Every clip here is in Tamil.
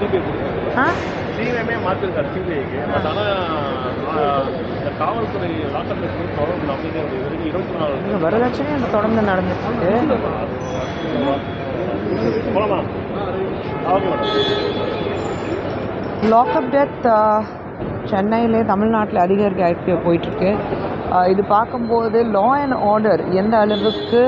சிபிஐ சிஎம்ஏ மாற்றிருக்காரு சிபிஐக்கு. பட் ஆனால் இந்த காவல்துறை லாக்கப் தொடர்ந்து அப்படிங்கிற இது வரைக்கும் 24 வரதட்சணை அந்த தொடர்ந்து நடந்துட்டு போகலாம். லாக்அப் டெத் சென்னையிலே தமிழ்நாட்டில் அதிகரிக்க போயிட்டுருக்கு. இது பார்க்கும்போது லா அண்ட் ஆர்டர் எந்த அளவுக்கு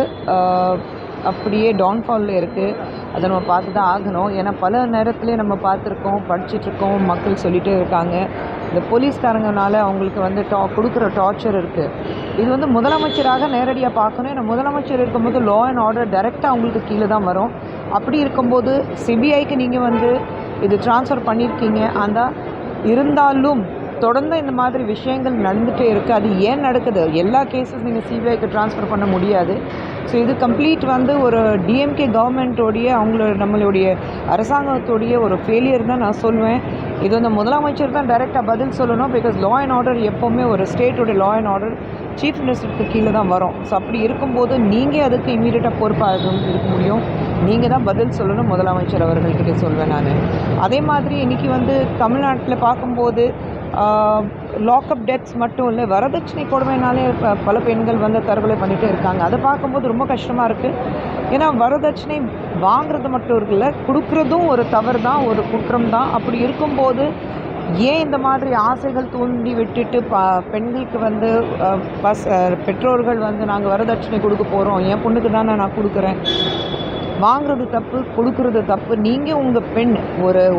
அப்படியே டவுன்ஃபாலில் இருக்குது அதை நம்ம பார்த்து தான் ஆகணும். ஏன்னா பல நேரத்துலேயே நம்ம பார்த்துருக்கோம், படிச்சுட்ருக்கோம், மக்கள் சொல்லிகிட்டே இருக்காங்க. இந்த போலீஸ்காரங்கனால அவங்களுக்கு வந்து கொடுக்குற டார்ச்சர் இருக்குது. இது வந்து முதலமைச்சராக நேரடியாக பார்க்கணும். ஏன்னா முதலமைச்சர் இருக்கும்போது லா அண்ட் ஆர்டர் டைரெக்டாக அவங்களுக்கு கீழே தான் வரும். அப்படி இருக்கும்போது சிபிஐக்கு நீங்கள் வந்து இது ட்ரான்ஸ்ஃபர் பண்ணியிருக்கீங்க. அந்த இருந்தாலும் தொடர்ந்து இந்த மாதிரி விஷயங்கள் நடந்துகிட்டே இருக்குது. அது ஏன் நடக்குது? எல்லா கேஸஸ் நீங்கள் சிபிஐக்கு ட்ரான்ஸ்ஃபர் பண்ண முடியாது. ஸோ இது கம்ப்ளீட் வந்து ஒரு டிஎம்கே கவர்மெண்ட்டோடைய நம்மளுடைய அரசாங்கத்தோடைய ஒரு ஃபெயிலியர் தான் நான் சொல்லுவேன். இது வந்து முதலமைச்சர் தான் டைரெக்டாக பதில் சொல்லணும். பிகாஸ் லா அண்ட் ஆர்டர் எப்போவுமே ஒரு ஸ்டேட்டோடைய லா அண்ட் ஆர்டர் சீஃப் மினிஸ்டருக்கு கீழே தான் வரும். ஸோ அப்படி இருக்கும்போது நீங்கள் அதுக்கு இமீடியட்டாக பொறுப்பாக இருக்க முடியும். நீங்கள் தான் பதில் சொல்லணும் முதலமைச்சர் அவர்கள்கிட்ட சொல்வேன் நான். அதே மாதிரி இன்றைக்கி வந்து தமிழ்நாட்டில் பார்க்கும்போது லாக்அப் டெத்ஸ் மட்டும் இல்லை, வரதட்சணை கொடுமைனாலே பல பெண்கள் வந்து தற்கொலை பண்ணிகிட்டே இருக்காங்க. அதை பார்க்கும்போது ரொம்ப கஷ்டமாக இருக்குது. ஏன்னா வரதட்சணை வாங்குறது மட்டும் இருக்குல்ல, கொடுக்குறதும் ஒரு தவறு தான், ஒரு குற்றம் தான். அப்படி இருக்கும்போது ஏன் இந்த மாதிரி ஆசைகள் தூண்டி விட்டுட்டு பெண்களுக்கு வந்து பெற்றோர்கள் வந்து நாங்கள் வரதட்சணை கொடுக்க போகிறோம், என் பொண்ணுக்கு தானே நான் கொடுக்குறேன், வாங்குறது தப்பு, கொடுக்குறது தப்பு. நீங்கள் உங்கள் பெண்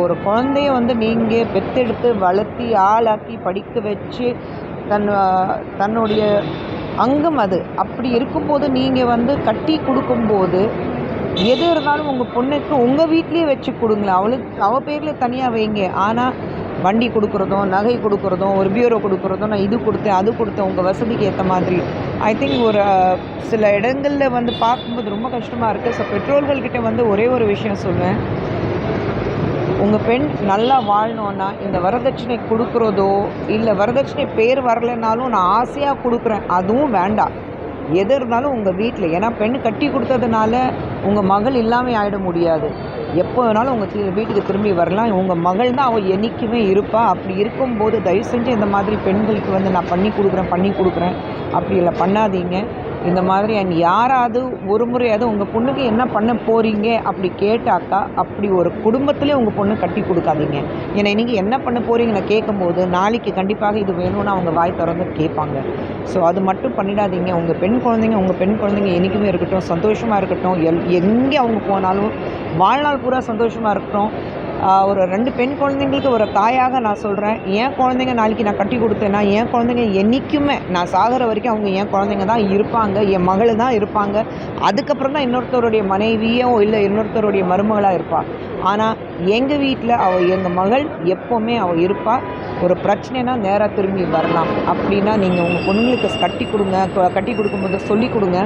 ஒரு குழந்தைய வந்து நீங்கள் பெற்றெடுத்து வளர்த்தி ஆளாக்கி படிக்க வச்சு தன்னுடைய அங்கம் அது. அப்படி இருக்கும்போது நீங்கள் வந்து கட்டி கொடுக்கும்போது எது இருந்தாலும் உங்கள் பொண்ணுக்கு உங்கள் வீட்லேயே வச்சு கொடுங்களேன். அவள் பேரில் தனியாக வைங்க. ஆனால் வண்டி கொடுக்குறதும், நகை கொடுக்குறதும், ஒரு பியூரோ கொடுக்குறதும், நான் இது கொடுத்தேன் அது கொடுத்தேன் உங்கள் வசதிக்கு ஏற்ற மாதிரி, ஐ திங்க் ஒரு சில இடங்களில் வந்து பார்க்கும்போது ரொம்ப கஷ்டமாக இருக்குது. ஸோ பெற்றோர்கள்கிட்ட வந்து ஒரே ஒரு விஷயம் சொல்வேன், உங்கள் பெண் நல்லா வாழணுன்னா இந்த வரதட்சணை கொடுக்குறதோ இல்லை வரதட்சணை பேர் வரலைனாலும் நான் ஆசையாக கொடுக்குறேன் அதுவும் வேண்டாம். எது இருந்தாலும் உங்கள் வீட்டில், ஏன்னா பெண் கட்டி கொடுத்ததுனால உங்கள் மகள் இல்லாமல் ஆகிட முடியாது. எப்போ வேணாலும் உங்கள் வீட்டுக்கு திரும்பி வரலாம். உங்கள் மகள் தான் அவள் என்றைக்குமே இருப்பாள். அப்படி இருக்கும்போது தயவு செஞ்சு இந்த மாதிரி பெண்களுக்கு வந்து நான் பண்ணி கொடுக்குறேன் அப்படி இல்லை பண்ணாதீங்க. இந்த மாதிரி யாராவது ஒரு முறையாவது உங்கள் பொண்ணுக்கு என்ன பண்ண போகிறீங்க அப்படி கேட்டாக்கா அப்படி ஒரு குடும்பத்திலே உங்கள் பொண்ணு கட்டி கொடுக்காதீங்க. ஏன்னா இன்றைக்கி என்ன பண்ண போகிறீங்கன்னு கேட்கும்போது நாளைக்கு கண்டிப்பாக இது வேணும்னு அவங்க வாய் திறந்து கேட்பாங்க. ஸோ அது மட்டும் பண்ணிடாதீங்க. உங்கள் பெண் குழந்தைங்க என்றைக்குமே இருக்கட்டும், சந்தோஷமாக இருக்கட்டும். எங்கே அவங்க போனாலும் வாழ்நாள் பூரா சந்தோஷமாக இருக்கட்டும். ஒரு 2 பெண் குழந்தைங்களுக்கு ஒரு தாயாக நான் சொல்கிறேன், என் குழந்தைங்க நாளைக்கு நான் கட்டி கொடுத்தேன்னா என் குழந்தைங்க என்றைக்குமே நான் சாகிற வரைக்கும் அவங்க என் குழந்தைங்க தான் இருப்பாங்க, என் மகள் தான் இருப்பாங்க. அதுக்கப்புறம் தான் இன்னொருத்தருடைய மனைவியோ இல்லை இன்னொருத்தருடைய மருமகளாக இருப்பாள். ஆனால் எங்கள் வீட்டில் எங்கள் மகள் எப்போவுமே அவள் இருப்பாள். ஒரு பிரச்சனைனா நேராக திரும்பி வரலாம். அப்படின்னா நீங்கள் உங்கள் பொண்ணுங்களுக்கு கட்டி கொடுக்கும்போது சொல்லிக் கொடுங்க.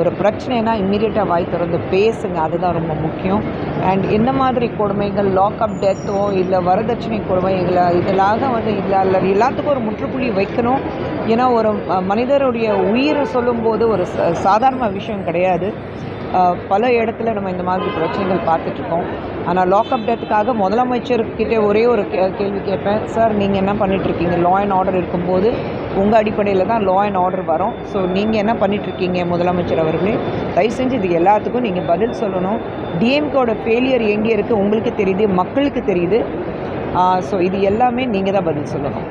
ஒரு பிரச்சனைனா இம்மீடியட்டாக வாய் திறந்து பேசுங்க. அதுதான் ரொம்ப முக்கியம். அண்ட் இந்த மாதிரி கொடுமைகள் லாக்அப் டெத்தோ இல்லை வரதட்சணை கொடுமை இதெல்லாம் வந்து இதில் எல்லாத்துக்கும் ஒரு முற்றுப்புள்ளி வைக்கணும். ஏன்னா ஒரு மனிதருடைய உயிரை சொல்லும்போது ஒரு சாதாரண விஷயம் கிடையாது. பல இடத்துல நம்ம இந்த மாதிரி பிரச்சனைகள் பார்த்துட்ருக்கோம். ஆனால் லாக்அப் டெத்துக்காக முதலமைச்சர்கிட்ட ஒரே ஒரு கேள்வி கேட்பேன், சார் நீங்கள் என்ன பண்ணிகிட்ருக்கீங்க? லா அண்ட் ஆர்டர் இருக்கும்போது உங்கள் அடிப்படையில் தான் லா அண்ட் ஆர்டர் வரும். ஸோ நீங்கள் என்ன பண்ணிகிட்ருக்கீங்க முதலமைச்சர் அவர்களே? தயவு செஞ்சு இது எல்லாத்துக்கும் நீங்கள் பதில் சொல்லணும். டிஎம்கேவோட ஃபெயிலியர் எங்கே இருக்குது உங்களுக்கு தெரியுது, மக்களுக்கு தெரியுது. ஸோ இது எல்லாமே நீங்கள் தான் பதில் சொல்லணும்.